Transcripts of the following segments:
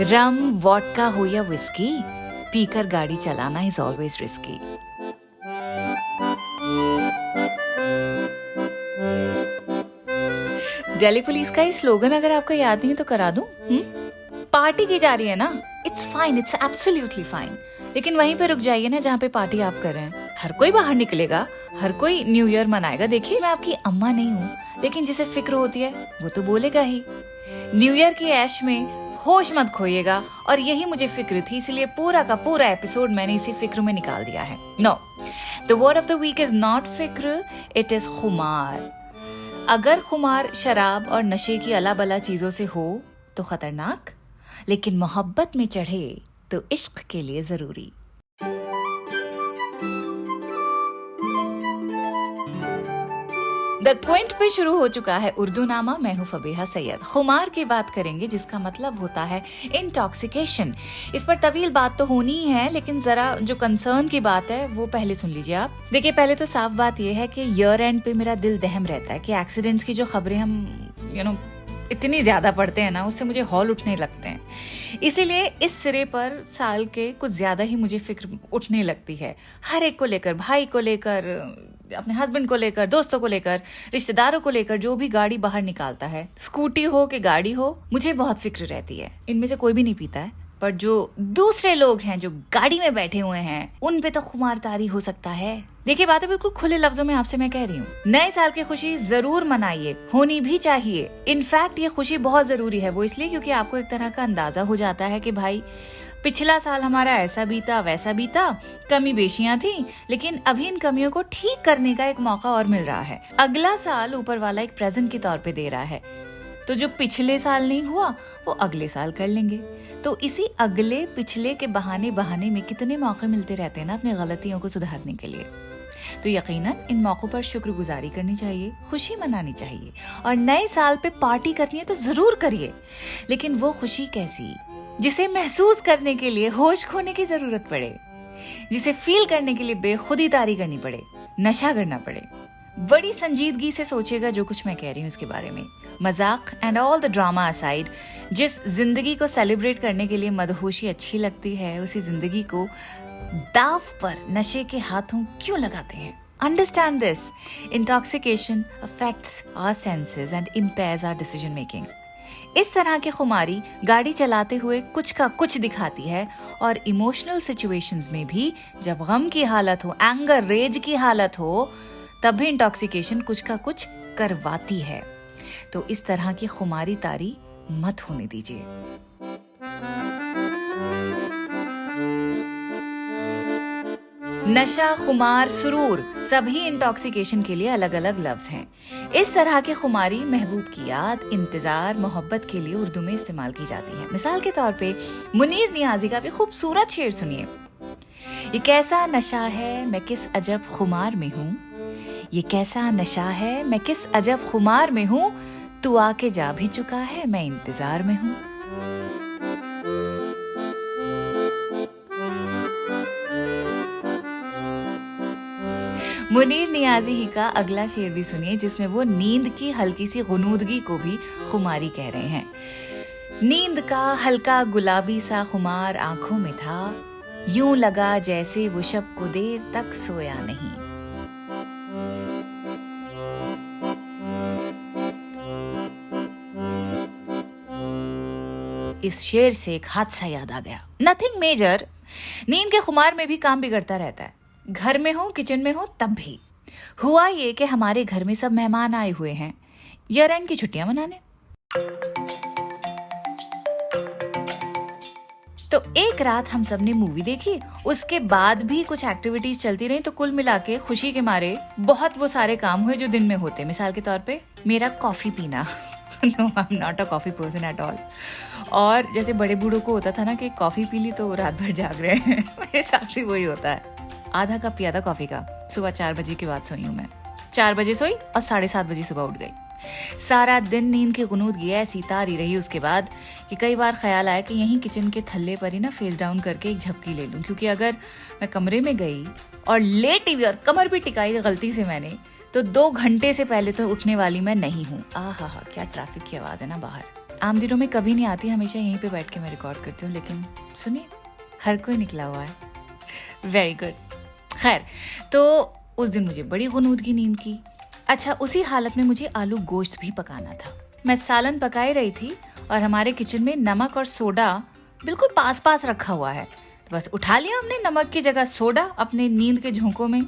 रम, vodka हो या whisky, पीकर गाड़ी चलाना is always risky. Delhi police का ये स्लोगन अगर आपको याद नहीं है तो करा दूं? पार्टी की जा रही है ना, it's fine, it's absolutely fine, लेकिन वहीं पे रुक जाइए ना जहाँ पे पार्टी आप कर रहे हैं। हर कोई बाहर निकलेगा, हर कोई न्यू ईयर मनाएगा। देखिए, मैं आपकी अम्मा नहीं हूँ, लेकिन जिसे फिक्र होती है वो तो बोलेगा ही। न्यू ईयर की ऐश में होश मत खोइएगा, और यही मुझे फिक्र थी, इसलिए पूरा का पूरा एपिसोड मैंने इसी फिक्र में निकाल दिया है। No, the word of the week is not फिक्र, इट इज खुमार। अगर खुमार शराब और नशे की अला बला चीजों से हो तो खतरनाक, लेकिन मोहब्बत में चढ़े तो इश्क के लिए जरूरी। द क्विंट पे शुरू हो चुका है उर्दू नामा। मैं हूँ फबीहा सैयद। खुमार की बात करेंगे जिसका मतलब होता है इंटॉक्सिकेशन। इस पर तवील बात तो होनी ही है, लेकिन जरा जो कंसर्न की बात है वो पहले सुन लीजिए आप। देखिए, पहले तो साफ बात यह है कि ईयर एंड पे मेरा दिल दहम रहता है कि एक्सीडेंट्स की जो खबरें हम इतनी ज्यादा पढ़ते हैं ना, उससे मुझे हौल उठने लगते हैं। इसीलिए इस सिरे पर साल के कुछ ज्यादा ही मुझे फिक्र उठने लगती है, हर एक को लेकर, भाई को लेकर, अपने हस्बैंड को लेकर, दोस्तों को लेकर, रिश्तेदारों को लेकर। जो भी गाड़ी बाहर निकालता है, स्कूटी हो कि गाड़ी हो, मुझे बहुत फिक्र रहती है। इनमें से कोई भी नहीं पीता है, पर जो दूसरे लोग हैं जो गाड़ी में बैठे हुए हैं, उन पे तो खुमारतारी हो सकता है। देखिए, बातें बिल्कुल खुले लफ्जों में आपसे मैं कह रही हूँ। नए साल की खुशी जरूर मनाइए, होनी भी चाहिए। इनफैक्ट ये खुशी बहुत जरूरी है। वो इसलिए क्योंकि आपको एक तरह का अंदाजा हो जाता है कि भाई, पिछला साल हमारा ऐसा बीता, वैसा बीता, कमी बेशियां थी, लेकिन अभी इन कमियों को ठीक करने का एक मौका और मिल रहा है। अगला साल ऊपर वाला एक प्रेजेंट के तौर पे दे रहा है, तो जो पिछले साल नहीं हुआ वो अगले साल कर लेंगे। तो इसी अगले पिछले के बहाने में कितने मौके मिलते रहते हैं ना अपनी गलतियों को सुधारने के लिए। तो यकीनन इन मौकों पर शुक्रगुजारी करनी चाहिए, खुशी मनानी चाहिए, और नए साल पे पार्टी करनी है तो जरूर करिए, लेकिन वो खुशी कैसी जिसे महसूस करने के लिए होश खोने की जरूरत पड़े, जिसे फील करने के लिए बेखुदी तारी करनी पड़े, नशा करना पड़े। बड़ी संजीदगी से सोचिएगा जो कुछ मैं कह रही हूँ इसके बारे में। मजाक and all the drama aside, जिस जिंदगी को सेलिब्रेट करने के लिए मदहोशी अच्छी लगती है, उसी जिंदगी को दाव पर नशे के हाथों क्यों लगाते हैं? Understand this. Intoxication affects our senses and impairs our decision making. इस तरह की खुमारी गाड़ी चलाते हुए कुछ का कुछ दिखाती है, और इमोशनल सिचुएशंस में भी जब गम की हालत हो, एंगर, रेज की हालत हो, तब भी इंटॉक्सिकेशन कुछ का कुछ करवाती है। तो इस तरह की खुमारी तारी मत होने दीजिए। नशा, खुमार, सुरूर, सभी इंटॉक्सिकेशन के लिए अलग अलग लफ्ज हैं। इस तरह की खुमारी महबूब की याद, इंतजार, मोहब्बत के लिए उर्दू में इस्तेमाल की जाती है। मिसाल के तौर पे मुनीर नियाजी का भी खूबसूरत शेर सुनिए। ये कैसा नशा है मैं किस अजब खुमार में हूँ, ये कैसा नशा है मैं किस अजब खुमार में हूँ, तू आके जा भी चुका है मैं इंतजार में हूँ। मुनीर नियाजी ही का अगला शेर भी सुनिए, जिसमें वो नींद की हल्की सी गुनूदगी को भी खुमारी कह रहे हैं। नींद का हल्का गुलाबी सा खुमार आंखों में था, यूं लगा जैसे वो शब को देर तक सोया नहीं। इस शेर से एक हादसा याद आ गया। नथिंग मेजर, नींद के खुमार में भी काम बिगड़ता रहता है। घर में हो, किचन में हो, तब भी। हुआ ये कि हमारे घर में सब मेहमान आए हुए हैं ईयर एंड की छुट्टियां मनाने। तो एक रात हम सब ने मूवी देखी, उसके बाद भी कुछ एक्टिविटीज चलती रही, तो कुल मिला के खुशी के मारे बहुत वो सारे काम हुए जो दिन में होते। मिसाल के तौर पे मेरा कॉफी पीना। No, I'm not a coffee person at all. और जैसे बड़े बूढ़ों को होता था ना कि कॉफी पी ली तो रात भर जाग रहे हैं, मेरे साथ भी वही होता है। आधा कप पिया था कॉफी का। सुबह 4 बजे के बाद सोई हूँ मैं। 4 बजे सोई और 7:30 बजे सुबह उठ गई। सारा दिन नींद की गुनूदगी ऐसी तारी रही उसके बाद कि कई बार ख्याल आया कि यहीं किचन के थल्ले पर ही ना फेस डाउन करके एक झपकी ले लूं, क्योंकि अगर मैं कमरे में गई और लेटी हुई और कमर भी टिकाई गलती से मैंने, तो 2 घंटे से पहले तो उठने वाली मैं नहीं हूँ। आहा, क्या ट्रैफिक की आवाज है ना बाहर। आम दिनों में कभी नहीं आती, हमेशा यहीं पे बैठ के मैं रिकॉर्ड करती हूँ, लेकिन सुनिए हर कोई निकला हुआ है। Very good. खैर, तो उस दिन मुझे बड़ी गुनूदगी नींद की। अच्छा, उसी हालत में मुझे आलू गोश्त भी पकाना था। मैं सालन पकाई रही थी और हमारे किचन में नमक और सोडा बिल्कुल पास पास रखा हुआ है। तो बस उठा लिया हमने नमक की जगह सोडा अपने नींद के झोंकों में।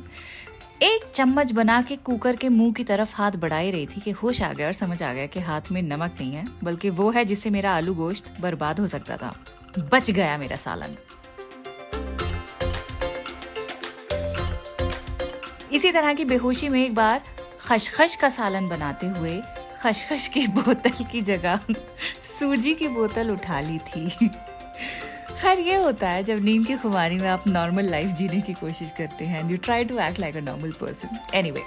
एक चम्मच बना के कुकर के मुंह की तरफ हाथ बढ़ाई रही थी कि होश आ गया और समझ आ गया कि हाथ में नमक नहीं है, बल्कि वो है जिससे मेरा आलू गोश्त बर्बाद हो सकता था। बच गया मेरा सालन। इसी तरह की बेहोशी में एक बार खशखश का सालन बनाते हुए खशखश की बोतल की जगह सूजी की बोतल उठा ली थी। खैर, ये होता है जब नींद की खुमारी में आप नॉर्मल लाइफ जीने की कोशिश करते हैं, you try to act like a normal person. Anyway,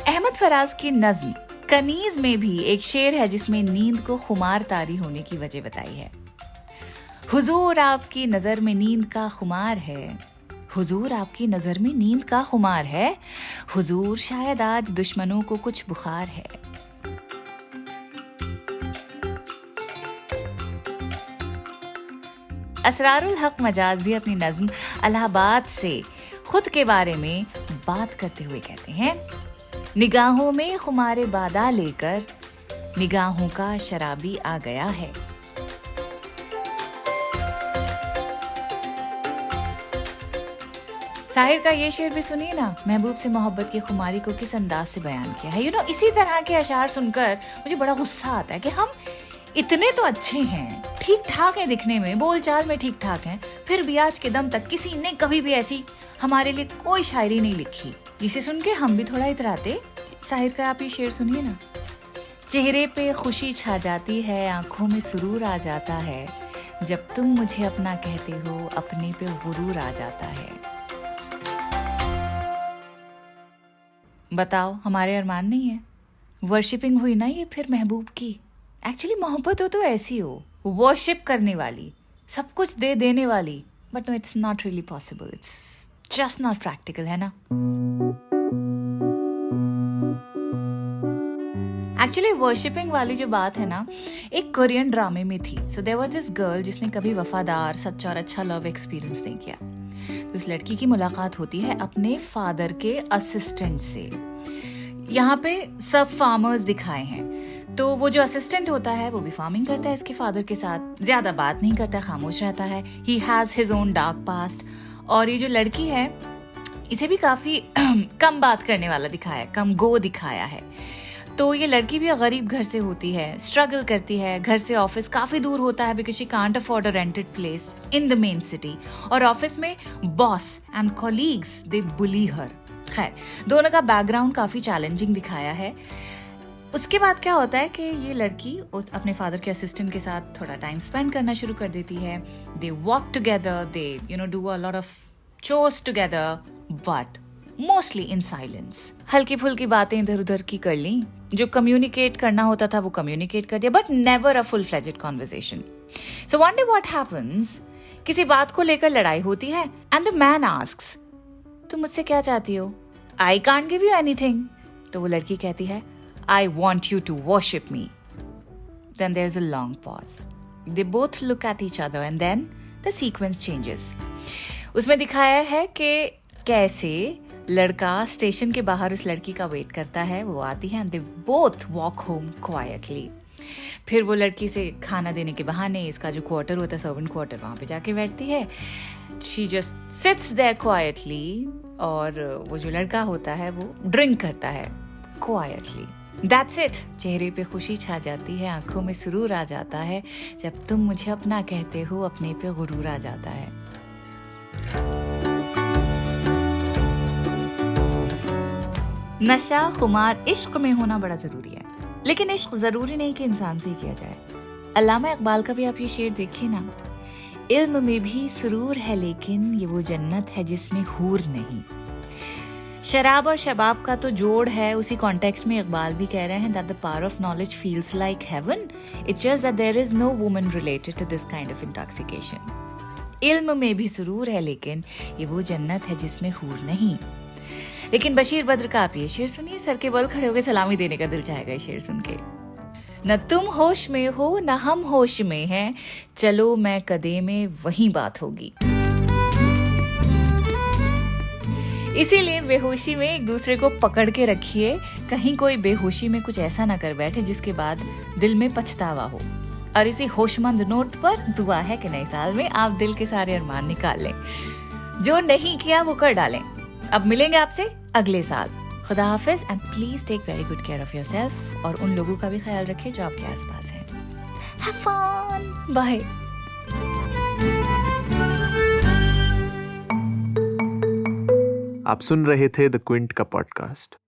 Ahmad Faraz की नज्म कनीज में भी एक शेर है जिसमें नींद को खुमार तारी होने की वजह बताई है। हुजूर आपकी नजर में नींद का खुमार है, हुजूर आपकी नजर में नींद का खुमार है, हुजूर शायद आज दुश्मनों को कुछ बुखार है। असरारुल हक मजाज भी अपनी नज्म अलाहाबाद से खुद के बारे में बात करते हुए कहते हैं, निगाहों में खुमारे बादा लेकर निगाहों का शराबी आ गया है। साहिर का ये शेर भी सुनिए ना, महबूब से मोहब्बत की खुमारी को किस अंदाज से बयान किया है। इसी तरह के अशार सुनकर मुझे बड़ा गुस्सा आता है कि हम इतने तो अच्छे हैं, ठीक ठाक हैं दिखने में, बोलचाल में ठीक ठाक हैं, फिर भी आज के दम तक किसी ने कभी भी ऐसी हमारे लिए कोई शायरी नहीं लिखी जिसे सुन के हम भी थोड़ा इतराते। साहिर का आप ये शेर सुनिए ना, चेहरे पे खुशी छा जाती है, आंखों में सुरूर आ जाता है, जब तुम मुझे अपना कहते हो अपने पे गुरूर आ जाता है। बताओ, हमारे अरमान नहीं है? वर्शिपिंग हुई ना ये फिर महबूब की। एक्चुअली मोहब्बत हो तो ऐसी हो, वर्शिप करने वाली, सब कुछ दे देने वाली, but no, it's not really possible, it's just not practical, है ना। एक्चुअली वर्शिपिंग वाली जो बात है ना, एक कोरियन ड्रामे में थी। So there was this girl जिसने कभी वफादार, सच्चा और अच्छा लव एक्सपीरियंस नहीं किया। तो उस लड़की की मुलाकात होती है अपने फादर के असिस्टेंट से। यहाँ पे सब फार्मर्स दिखाए हैं, तो वो जो असिस्टेंट होता है वो भी फार्मिंग करता है इसके फादर के साथ, ज्यादा बात नहीं करता, खामोश रहता है। He has his own dark past. और ये जो लड़की है इसे भी काफी कम बात करने वाला दिखाया है, कम गो दिखाया है। तो ये लड़की भी गरीब घर से होती है, स्ट्रगल करती है, घर से ऑफिस काफी दूर होता है because she can't afford a rented place in the main city. और ऑफिस में बॉस एंड कॉलीग्स दे बुली हर। खैर, दोनों का बैकग्राउंड काफी चैलेंजिंग दिखाया है। उसके बाद क्या होता है कि ये लड़की अपने फादर के असिस्टेंट के साथ थोड़ा टाइम स्पेंड करना शुरू कर देती है। They walk together, they do a lot of chores together, but mostly in silence. हल्की फुल्की बातें इधर उधर की कर ली, जो कम्युनिकेट करना होता था वो कम्युनिकेट कर दिया, but never a full fledged conversation. So one day what happens, किसी बात को लेकर लड़ाई होती है एंड द मैन आस्क्स, तुम मुझसे क्या चाहती हो? I can't give you anything. तो वो लड़की कहती है, I want you to worship me. Then there's a long pause. They both look at each other and then the sequence changes. उसमें दिखाया है कि कैसे लड़का स्टेशन के बाहर उस लड़की का वेट करता है, वो आती है and they both walk home quietly. फिर वो लड़की से खाना देने के बहाने इसका जो क्वार्टर होता है, सर्वेंट क्वार्टर, वहाँ पे जाके बैठती है। She just sits there quietly और वो जो लड़का होता है वो ड्रिंक करता है quietly. That's it. चेहरे पे खुशी छा जाती है, आंखों में सुरूर आ जाता है, जब तुम मुझे अपना कहते हो अपने पे गुरूर आ जाता है। नशा, खुमार, इश्क में होना बड़ा जरूरी है, लेकिन इश्क जरूरी नहीं कि इंसान से ही किया जाए। अल्लामा इकबाल का भी आप ये शेर देखिए ना, इल्म में भी सुरूर है लेकिन ये वो जन्नत है जिसमें हूर नहीं। शराब और शबाब का तो जोड़ है। उसी कॉन्टेक्स्ट में इकबाल भी कह रहे हैं that the power of knowledge feels like heaven. It's just that there is no woman related to this kind of intoxication. इल्म में भी सुरूर है लेकिन ये वो जन्नत है जिसमें हूर नहीं। लेकिन बशीर बद्र का आप ये शेर सुनिए, सर के बल खड़े होकर सलामी देने का दिल चाहेगा ये शेर सुन के। न तुम होश में हो न हम होश में हैं, चलो मैं कदे में वही बात होगी। इसीलिए बेहोशी में एक दूसरे को पकड़ के रखिए, कहीं कोई बेहोशी में कुछ ऐसा ना कर बैठे जिसके बाद दिल में पछतावा हो। और इसी होशमंद नोट पर दुआ है कि नए साल में आप दिल के सारे अरमान निकाल लें, जो नहीं किया वो कर डालें। अब मिलेंगे आपसे अगले साल। खुदा हाफिज and please take very good care of yourself, और उन लोगों का भी ख्याल रखिए जो आपके आसपास हैं। Have fun, bye. आप सुन रहे थे द क्विंट का पॉडकास्ट।